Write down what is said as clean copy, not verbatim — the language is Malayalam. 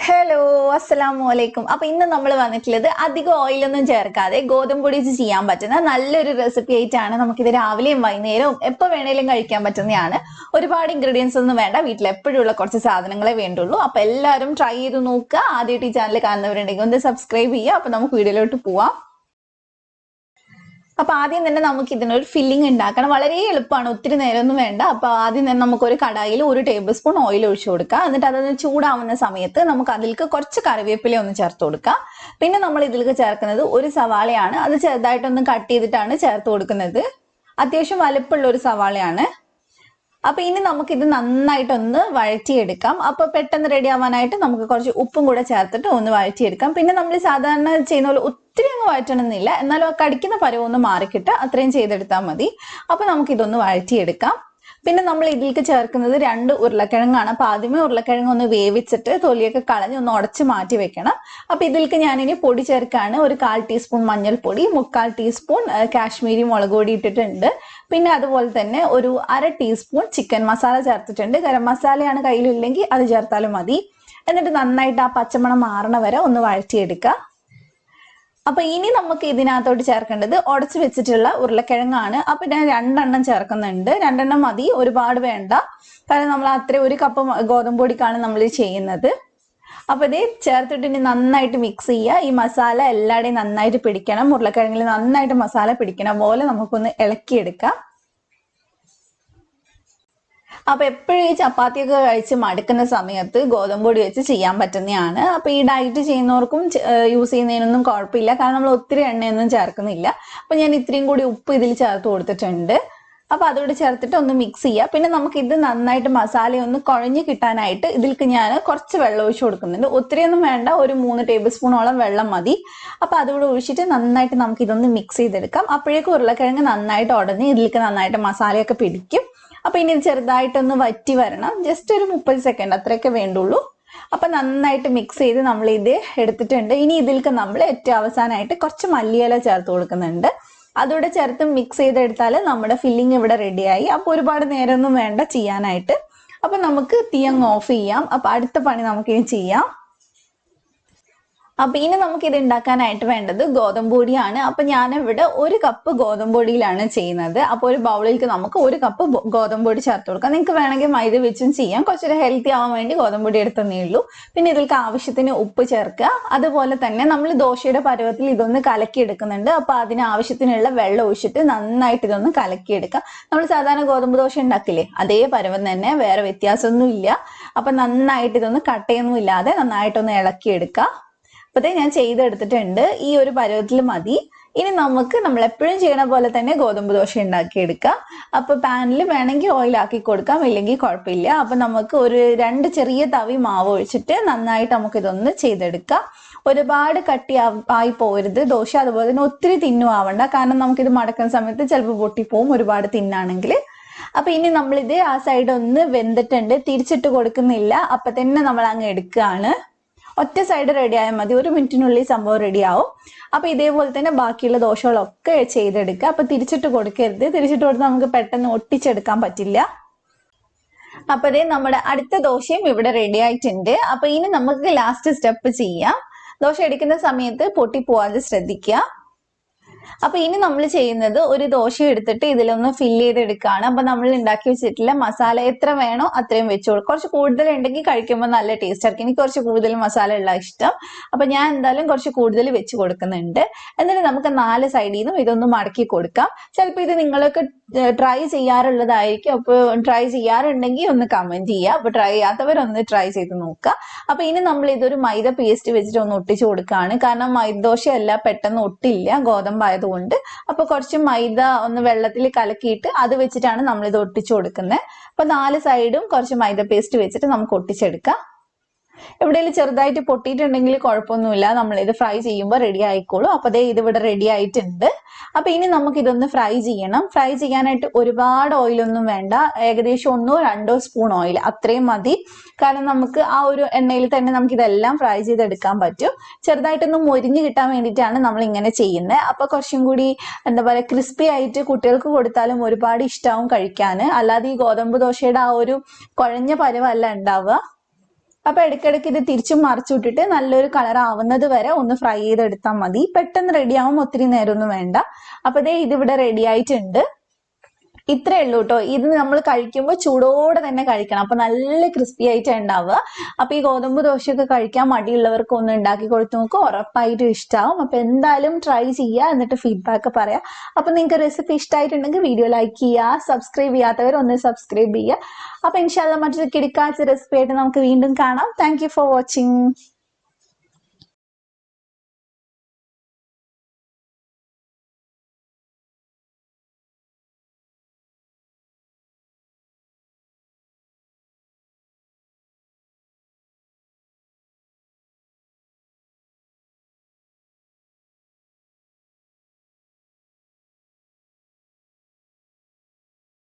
ഹലോ, അസ്സലാമലൈക്കും. അപ്പൊ ഇന്ന് നമ്മൾ വന്നിട്ടുള്ളത് അധികം ഓയിലൊന്നും ചേർക്കാതെ ഗോതമ്പ് പൊടി വെച്ച് ചെയ്യാൻ പറ്റുന്ന നല്ലൊരു റെസിപ്പി ആയിട്ടാണ്. നമുക്കിത് രാവിലെയും വൈകുന്നേരവും എപ്പോൾ വേണേലും കഴിക്കാൻ പറ്റുന്നതാണ്. ഒരുപാട് ഇൻഗ്രീഡിയൻസ് ഒന്നും വേണ്ട, വീട്ടിൽ എപ്പോഴും ഉള്ള കുറച്ച് സാധനങ്ങളെ വേണ്ടുള്ളൂ. അപ്പൊ എല്ലാവരും ട്രൈ ചെയ്ത് നോക്കുക. ആദ്യമായിട്ട് ഈ ചാനൽ കാണുന്നവരുണ്ടെങ്കിൽ ഒന്ന് സബ്സ്ക്രൈബ് ചെയ്യുക. അപ്പൊ നമുക്ക് വീഡിയോയിലോട്ട് പോവാം. അപ്പൊ ആദ്യം തന്നെ നമുക്ക് ഇതിനൊരു ഫില്ലിംഗ് ഉണ്ടാക്കണം. വളരെ എളുപ്പമാണ്, ഒത്തിരി നേരമൊന്നും വേണ്ട. അപ്പൊ ആദ്യം തന്നെ നമുക്കൊരു കടായിൽ 1 ടേബിൾ സ്പൂൺ ഓയിൽ ഒഴിച്ചു കൊടുക്കുക. എന്നിട്ട് അതൊന്ന് ചൂടാവുന്ന സമയത്ത് നമുക്ക് അതിലേക്ക് കുറച്ച് കറിവേപ്പില ഒന്ന് ചേർത്ത് കൊടുക്കുക. പിന്നെ നമ്മൾ ഇതിലേക്ക് ചേർക്കുന്നത് ഒരു സവാളയാണ്. അത് ചെറുതായിട്ടൊന്ന് കട്ട് ചെയ്തിട്ടാണ് ചേർത്ത് കൊടുക്കുന്നത്. അത്യാവശ്യം വലുപ്പമുള്ള ഒരു സവാളയാണ്. അപ്പൊ ഇനി നമുക്കിത് നന്നായിട്ടൊന്ന് വഴറ്റിയെടുക്കാം. അപ്പൊ പെട്ടെന്ന് റെഡി ആവാനായിട്ട് നമുക്ക് കുറച്ച് ഉപ്പും കൂടെ ചേർത്തിട്ട് ഒന്ന് വഴറ്റിയെടുക്കാം. പിന്നെ നമ്മൾ സാധാരണ ചെയ്യുന്ന പോലെ ഒത്തിരി അങ്ങ് വഴറ്റണമെന്നില്ല, എന്നാലും ആ കടിക്കുന്ന പരുവം ഒന്ന് മാറിക്കിട്ട് അത്രയും ചെയ്തെടുത്താൽ മതി. അപ്പൊ നമുക്കിതൊന്ന് വഴറ്റിയെടുക്കാം. പിന്നെ നമ്മൾ ഇതിലേക്ക് ചേർക്കുന്നത് 2 ഉരുളക്കിഴങ്ങാണ്. അപ്പൊ ആദ്യമേ ഉരുളക്കിഴങ്ങ് ഒന്ന് വേവിച്ചിട്ട് തൊലിയൊക്കെ കളഞ്ഞ് ഒന്ന് ഉടച്ച് മാറ്റി വെക്കണം. അപ്പൊ ഇതിലേക്ക് ഞാനിനി പൊടി ചേർക്കാണ്. ഒരു 1/4 ടീസ്പൂൺ മഞ്ഞൾപ്പൊടി, 3/4 ടീസ്പൂൺ കാശ്മീരി മുളക് പൊടി ഇട്ടിട്ടുണ്ട്. പിന്നെ അതുപോലെ തന്നെ ഒരു 1/2 ടീസ്പൂൺ ചിക്കൻ മസാല ചേർത്തിട്ടുണ്ട്. ഗരം മസാലയാണ് കയ്യിലില്ലെങ്കിൽ അത് ചേർത്താലും മതി. എന്നിട്ട് നന്നായിട്ട് ആ പച്ചമണം മാറണ വരെ ഒന്ന് വഴറ്റിയെടുക്കുക. അപ്പൊ ഇനി നമുക്ക് ഇതിനകത്തോട്ട് ചേർക്കേണ്ടത് ഉടച്ചു വെച്ചിട്ടുള്ള ഉരുളക്കിഴങ്ങാണ്. അപ്പൊ ഞാൻ 2 എണ്ണം ചേർക്കുന്നുണ്ട്. 2 എണ്ണം മതി, ഒരുപാട് വേണ്ട. കാരണം നമ്മൾ അത്രയും 1 കപ്പ് ഗോതമ്പ് പൊടിക്കാണ് നമ്മൾ ചെയ്യുന്നത്. അപ്പൊ ഇത് ചേർത്തിട്ട് ഇനി നന്നായിട്ട് മിക്സ് ചെയ്യുക. ഈ മസാല എല്ലാവരുടെയും നന്നായിട്ട് പിടിക്കണം. ഉരുളക്കിഴങ്ങിൽ നന്നായിട്ട് മസാല പിടിക്കണം പോലെ നമുക്കൊന്ന് ഇളക്കിയെടുക്കാം. അപ്പൊ എപ്പോഴും ഈ ചപ്പാത്തിയൊക്കെ കഴിച്ച് മടുക്കുന്ന സമയത്ത് ഗോതമ്പ് പൊടി വെച്ച് ചെയ്യാൻ പറ്റുന്നതാണ്. അപ്പൊ ഈ ഡയറ്റ് ചെയ്യുന്നവർക്കും യൂസ് ചെയ്യുന്നതിനൊന്നും കുഴപ്പമില്ല, കാരണം നമ്മൾ ഒത്തിരി എണ്ണയൊന്നും ചേർക്കുന്നില്ല. അപ്പൊ ഞാൻ ഇത്രയും കൂടി ഉപ്പ് ഇതിൽ ചേർത്ത് കൊടുത്തിട്ടുണ്ട്. അപ്പൊ അതോട് ചേർത്തിട്ട് ഒന്ന് മിക്സ് ചെയ്യുക. പിന്നെ നമുക്ക് ഇത് നന്നായിട്ട് മസാല ഒന്ന് കുഴഞ്ഞ് കിട്ടാനായിട്ട് ഇതിലേക്ക് ഞാൻ കുറച്ച് വെള്ളം ഒഴിച്ചു കൊടുക്കുന്നുണ്ട്. ഒത്തിരിയൊന്നും വേണ്ട, ഒരു 3 ടേബിൾ സ്പൂണോളം വെള്ളം മതി. അപ്പൊ അതോട് ഒഴിച്ചിട്ട് നന്നായിട്ട് നമുക്ക് ഇതൊന്ന് മിക്സ് ചെയ്തെടുക്കാം. അപ്പോഴേക്കും ഉരുളക്കിഴങ്ങ് നന്നായിട്ട് ഉടഞ്ഞ് ഇതിലേക്ക് നന്നായിട്ട് മസാലയൊക്കെ പിടിക്കും. അപ്പൊ ഇനി ചെറുതായിട്ടൊന്ന് വറ്റി വരണം. ജസ്റ്റ് ഒരു 30 സെക്കൻഡ് അത്രയൊക്കെ വേണ്ടുള്ളൂ. അപ്പൊ നന്നായിട്ട് മിക്സ് ചെയ്ത് നമ്മൾ ഇത് എടുത്തിട്ടുണ്ട്. ഇനി ഇതിലേക്ക് നമ്മൾ ഏറ്റവും അവസാനമായിട്ട് കുറച്ച് മല്ലിയില ചേർത്ത് കൊടുക്കുന്നുണ്ട്. അതോടെ ചേർത്ത് മിക്സ് ചെയ്തെടുത്താൽ നമ്മുടെ ഫില്ലിംഗ് ഇവിടെ റെഡിയായി. അപ്പൊ ഒരുപാട് നേരമൊന്നും വേണ്ട ചെയ്യാനായിട്ട്. അപ്പൊ നമുക്ക് തീ അങ്ങ് ഓഫ് ചെയ്യാം. അപ്പൊ അടുത്ത പണി നമുക്കിനി ചെയ്യാം. അപ്പൊ ഇനി നമുക്ക് ഇത് ഉണ്ടാക്കാനായിട്ട് വേണ്ടത് ഗോതമ്പ് പൊടിയാണ്. അപ്പൊ ഞാനിവിടെ 1 കപ്പ് ഗോതമ്പ് പൊടിയിലാണ് ചെയ്യുന്നത്. അപ്പൊ ഒരു ബൗളിലേക്ക് നമുക്ക് 1 കപ്പ് ഗോതമ്പ് പൊടി ചേർത്ത് കൊടുക്കാം. നിങ്ങൾക്ക് വേണമെങ്കിൽ മൈദ വെച്ചും ചെയ്യാം. കുറച്ചൊരു ഹെൽത്തി ആവാൻ വേണ്ടി ഗോതമ്പ് പൊടി എടുത്തന്നേ ഉള്ളൂ. പിന്നെ ഇതിലേക്ക് ആവശ്യത്തിന് ഉപ്പ് ചേർക്കുക. അതുപോലെ തന്നെ നമ്മൾ ദോശയുടെ പരുവത്തിൽ ഇതൊന്ന് കലക്കി എടുക്കുന്നുണ്ട്. അപ്പൊ അതിന് ആവശ്യത്തിനുള്ള വെള്ളം ഒഴിച്ചിട്ട് നന്നായിട്ട് ഇതൊന്ന് കലക്കിയെടുക്കാം. നമ്മൾ സാധാരണ ഗോതമ്പ് ദോശ ഉണ്ടാക്കില്ലേ, അതേ പരുവം തന്നെ, വേറെ വ്യത്യാസമൊന്നും ഇല്ല. അപ്പൊ നന്നായിട്ട് ഇതൊന്ന് കട്ടയൊന്നും ഇല്ലാതെ നന്നായിട്ടൊന്ന് ഇളക്കിയെടുക്കുക. അപ്പത്തേ ഞാൻ ചെയ്തെടുത്തിട്ടുണ്ട്. ഈ ഒരു പരുവത്തിൽ മതി. ഇനി നമുക്ക് നമ്മൾ എപ്പോഴും ചെയ്യണ പോലെ തന്നെ ഗോതമ്പ് ദോശ ഉണ്ടാക്കിയെടുക്കാം. അപ്പൊ പാനിൽ വേണമെങ്കിൽ ഓയിൽ ആക്കി കൊടുക്കാം, ഇല്ലെങ്കിൽ കുഴപ്പമില്ല. അപ്പൊ നമുക്ക് ഒരു 2 ചെറിയ തവി മാവ് ഒഴിച്ചിട്ട് നന്നായിട്ട് നമുക്ക് ഇതൊന്ന് ചെയ്തെടുക്കാം. ഒരുപാട് കട്ടി ആയി പോരുത് ദോശ, അതുപോലെ തന്നെ ഒത്തിരി തിന്നും ആവണ്ട, കാരണം നമുക്കിത് മടക്കുന്ന സമയത്ത് ചിലപ്പോൾ പൊട്ടിപ്പോവും ഒരുപാട് തിന്നാണെങ്കിൽ. അപ്പൊ ഇനി നമ്മളിത് ആ സൈഡ് ഒന്ന് വെന്തിട്ടുണ്ട്, തിരിച്ചിട്ട് കൊടുക്കുന്നില്ല. അപ്പൊ തന്നെ നമ്മൾ അങ്ങ് എടുക്കുകയാണ്. ഒറ്റ സൈഡ് റെഡി ആയാൽ മതി, 1 മിനിറ്റിനുള്ളിൽ സംഭവം റെഡി ആവും. അപ്പൊ ഇതേപോലെ തന്നെ ബാക്കിയുള്ള ദോശകളൊക്കെ ചെയ്തെടുക്കുക. അപ്പൊ തിരിച്ചിട്ട് കൊടുക്കരുത്, തിരിച്ചിട്ട് കൊടുത്താൽ നമുക്ക് പെട്ടെന്ന് ഒട്ടിച്ചെടുക്കാൻ പറ്റില്ല. അപ്പൊ ഇതേ നമ്മുടെ അടുത്ത ദോശയും ഇവിടെ റെഡി ആയിട്ടുണ്ട്. അപ്പൊ ഇനി നമുക്ക് ലാസ്റ്റ് സ്റ്റെപ്പ് ചെയ്യാം. ദോശ എടുക്കുന്ന സമയത്ത് പൊട്ടിപ്പോവാതെ ശ്രദ്ധിക്കുക. അപ്പൊ ഇനി നമ്മൾ ചെയ്യുന്നത് ഒരു ദോശ എടുത്തിട്ട് ഇതിലൊന്ന് ഫില്ല് ചെയ്തെടുക്കുകയാണ്. അപ്പൊ നമ്മൾ ഉണ്ടാക്കി വെച്ചിട്ടുള്ള മസാല എത്ര വേണോ അത്രയും വെച്ചോളൂ. കുറച്ച് കൂടുതൽ ഉണ്ടെങ്കിൽ കഴിക്കുമ്പോൾ നല്ല ടേസ്റ്റ് ആയിരിക്കും. എനിക്ക് കുറച്ച് കൂടുതൽ മസാല ഉള്ള ഇഷ്ടം. അപ്പൊ ഞാൻ എന്തായാലും കുറച്ച് കൂടുതൽ വെച്ച് കൊടുക്കുന്നുണ്ട്. എന്നിട്ട് നമുക്ക് 4 സൈഡിൽ നിന്നും ഇതൊന്ന് മടക്കി കൊടുക്കാം. ചിലപ്പോൾ ഇത് നിങ്ങളൊക്കെ ട്രൈ ചെയ്യാറുള്ളതായിരിക്കും. അപ്പൊ ട്രൈ ചെയ്യാറുണ്ടെങ്കിൽ ഒന്ന് കമന്റ് ചെയ്യുക. അപ്പൊ ട്രൈ ചെയ്യാത്തവരൊന്ന് ട്രൈ ചെയ്ത് നോക്കുക. അപ്പൊ ഇനി നമ്മൾ ഇതൊരു മൈദ പേസ്റ്റ് വെച്ചിട്ട് ഒന്ന് ഒട്ടിച്ചു കൊടുക്കുകയാണ്. കാരണം മൈദദോശയല്ല, പെട്ടെന്ന് ഒട്ടില്ല ഗോതമ്പ് ആയതുകൊണ്ട്. അപ്പൊ കുറച്ച് മൈദ ഒന്ന് വെള്ളത്തിൽ കലക്കിയിട്ട് അത് വെച്ചിട്ടാണ് നമ്മൾ ഇത് ഒട്ടിച്ചു കൊടുക്കുന്നത്. അപ്പൊ 4 സൈഡും കുറച്ച് മൈദ പേസ്റ്റ് വെച്ചിട്ട് നമുക്ക് ഒട്ടിച്ചെടുക്കാം. എവിടെയെങ്കിലും ചെറുതായിട്ട് പൊട്ടിയിട്ടുണ്ടെങ്കിൽ കുഴപ്പമൊന്നുമില്ല, നമ്മളിത് ഫ്രൈ ചെയ്യുമ്പോൾ റെഡി ആയിക്കോളും. അപ്പൊ ദേ ഇതിവിടെ റെഡി ആയിട്ടുണ്ട്. അപ്പൊ ഇനി നമുക്ക് ഇതൊന്ന് ഫ്രൈ ചെയ്യണം. ഫ്രൈ ചെയ്യാനായിട്ട് ഒരുപാട് ഓയിലൊന്നും വേണ്ട, ഏകദേശം 1-2 സ്പൂൺ ഓയിൽ അത്രയും മതി. കാരണം നമുക്ക് ആ ഒരു എണ്ണയിൽ തന്നെ നമുക്ക് ഇതെല്ലാം ഫ്രൈ ചെയ്തെടുക്കാൻ പറ്റും. ചെറുതായിട്ടൊന്ന് മൊരിഞ്ഞ് കിട്ടാൻ വേണ്ടിയിട്ടാണ് നമ്മൾ ഇങ്ങനെ ചെയ്യുന്നത്. അപ്പൊ കുറച്ചും കൂടി എന്താ പറയുക, ക്രിസ്പി ആയിട്ട് കുട്ടികൾക്ക് കൊടുത്താലും ഒരുപാട് ഇഷ്ടമാവും കഴിക്കാൻ. അല്ലാതെ ഈ ഗോതമ്പ് ദോശയുടെ ആ ഒരു കുഴഞ്ഞ പരുവല്ല ഉണ്ടാവുക. അപ്പൊ ഇടയ്ക്കിടയ്ക്ക് ഇത് തിരിച്ചും മറിച്ചു വിട്ടിട്ട് നല്ലൊരു കളർ ആവുന്നത് വരെ ഒന്ന് ഫ്രൈ ചെയ്തെടുത്താൽ മതി. പെട്ടെന്ന് റെഡി ആവും, ഒത്തിരി നേരമൊന്നും വേണ്ട. അപ്പൊ ദേ ഇതിവിടെ റെഡി ആയിട്ടുണ്ട്. ഇത്രേ ഉള്ളൂ കേട്ടോ. ഇത് നമ്മൾ കഴിക്കുമ്പോൾ ചൂടോടെ തന്നെ കഴിക്കണം. അപ്പൊ നല്ല ക്രിസ്പി ആയിട്ട് ഉണ്ടാവുക. അപ്പൊ ഈ ഗോതമ്പ് ദോശയൊക്കെ കഴിക്കാൻ മടിയുള്ളവർക്ക് ഒന്ന് ഉണ്ടാക്കി കൊടുത്തു നോക്കുക, ഉറപ്പായിട്ടും ഇഷ്ടമാവും. അപ്പൊ എന്തായാലും ട്രൈ ചെയ്യുക, എന്നിട്ട് ഫീഡ്ബാക്ക് പറയാം. അപ്പൊ നിങ്ങൾക്ക് റെസിപ്പി ഇഷ്ടമായിട്ടുണ്ടെങ്കിൽ വീഡിയോ ലൈക്ക് ചെയ്യുക, സബ്സ്ക്രൈബ് ചെയ്യാത്തവർ ഒന്ന് സബ്സ്ക്രൈബ് ചെയ്യുക. അപ്പൊ ഇൻഷാല്ലാ മറ്റൊരു കിടക്കാച്ച റെസിപ്പി ആയിട്ട് നമുക്ക് വീണ്ടും കാണാം. Thank you for watching.